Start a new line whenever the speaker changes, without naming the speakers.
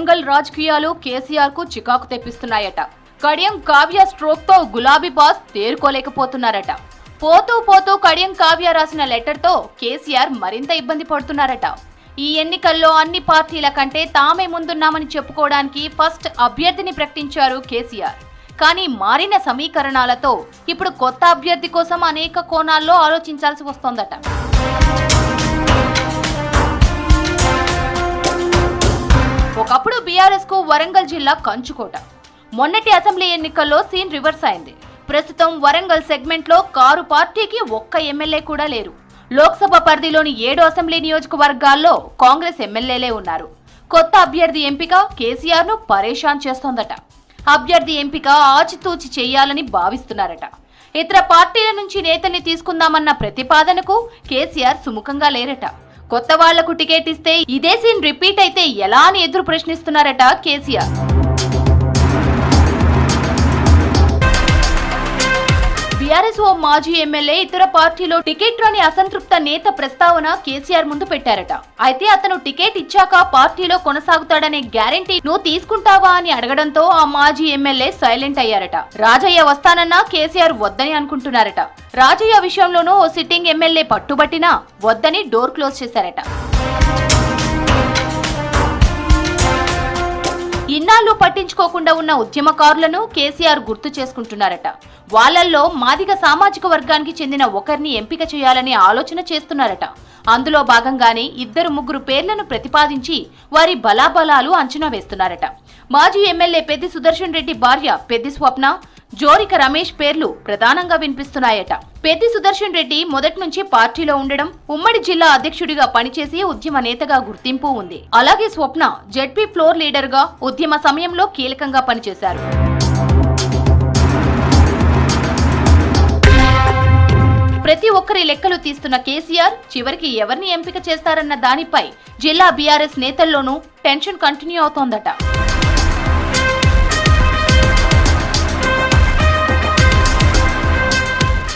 వరంగల్ రాజకీయాలు కేసీఆర్ కు చికాకు తెప్పిస్తున్నాయట. కడియం కావ్య స్ట్రోక్ తో గులాబీ బాస్ తేరుకోలేకపోతున్నారట. పోతూ పోతూ కడియం కావ్య రాసిన లెటర్ తో కేసీఆర్ మరింత ఇబ్బంది పడుతున్నారట. ఈ ఎన్నికల్లో అన్ని పార్టీల కంటే తామే ముందున్నామని చెప్పుకోవడానికి ఫస్ట్ అభ్యర్థిని ప్రకటించారు కేసీఆర్. కానీ మారిన సమీకరణాలతో ఇప్పుడు కొత్త అభ్యర్థి కోసం అనేక కోణాల్లో ఆలోచించాల్సి వస్తోందట. ఒకప్పుడు బీఆర్ఎస్ కు వరంగల్ జిల్లా కంచుకోట. మొన్నటి అసెంబ్లీ ఎన్నికల్లో సీన్ రివర్స్ అయింది. ప్రస్తుతం వరంగల్ సెగ్మెంట్ లో కారు పార్టీకి ఒక్క ఎమ్మెల్యే కూడా లేరు. లోక్సభ పరిధిలోని 7 అసెంబ్లీ నియోజకవర్గాల్లో కాంగ్రెస్ ఎమ్మెల్యేలే ఉన్నారు. కొత్త అభ్యర్థి ఎంపిక కేసీఆర్ ను పరేషాన్ చేస్తోందట. అభ్యర్థి ఎంపిక ఆచితూచి చేయాలని భావిస్తున్నారట. ఇతర పార్టీల నుంచి నేతల్ని తీసుకుందామన్న ప్రతిపాదనకు కేసీఆర్ సుముఖంగా లేరట. కొత్త వాళ్లకు టికెట్ ఇస్తే ఇదే సీన్ రిపీట్ అయితే ఎలా అని ఎదురు ప్రశ్నిస్తున్నారట కేసీఆర్. బీఆర్ఎస్ ఓ మాజీ ఎమ్మెల్యే ఇతర పార్టీలో టికెట్ రాని అసంతృప్త నేత ప్రస్తావన కేసీఆర్ ముందు పెట్టారట. అయితే అతను టికెట్ ఇచ్చాక పార్టీలో కొనసాగుతాడనే గ్యారెంటీ నువ్వు తీసుకుంటావా అని అడగడంతో ఆ మాజీ ఎమ్మెల్యే సైలెంట్ అయ్యారట. రాజయ్య వస్తానన్నా కేసీఆర్ వద్దని అనుకుంటున్నారట. రాజయ్య విషయంలోనూ ఓ సిట్టింగ్ ఎమ్మెల్యే పట్టుబట్టినా వద్దని డోర్ క్లోజ్ చేశారట. ఇన్నాళ్లు పట్టించుకోకుండా ఉన్న ఉద్యమకారులను కేసీఆర్ గుర్తు చేసుకుంటున్నారట. వాళ్లల్లో మాదిగ సామాజిక వర్గానికి చెందిన ఒకరిని ఎంపిక చేయాలని ఆలోచన చేస్తున్నారట. అందులో భాగంగానే 2-3 పేర్లను ప్రతిపాదించి వారి బలాబలాలు అంచనా వేస్తున్నారట. మాజీ ఎమ్మెల్యే పెద్ది సుదర్శన్ రెడ్డి భార్య పెద్ది స్వప్న, జోరిక రమేష్ పేర్లు ప్రధానంగా వినిపిస్తున్నాయట. పెద్ది సుదర్శన్ రెడ్డి మొదటి నుంచి పార్టీలో ఉండడం, ఉమ్మడి జిల్లా అధ్యక్షుడిగా పనిచేసి ఉద్యమ నేతగా గుర్తింపు ఉంది. అలాగే స్వప్న జెడ్పీ ఫ్లోర్ లీడర్ గా ఉద్యమ సమయంలో కీలకంగా పనిచేశారు. ప్రతి ఒక్కరి లెక్కలు తీస్తున్న కేసీఆర్ చివరికి ఎవరిని ఎంపిక చేస్తారన్న దానిపై జిల్లా బీఆర్ఎస్ నేతల్లోనూ టెన్షన్ కంటిన్యూ అవుతోందట.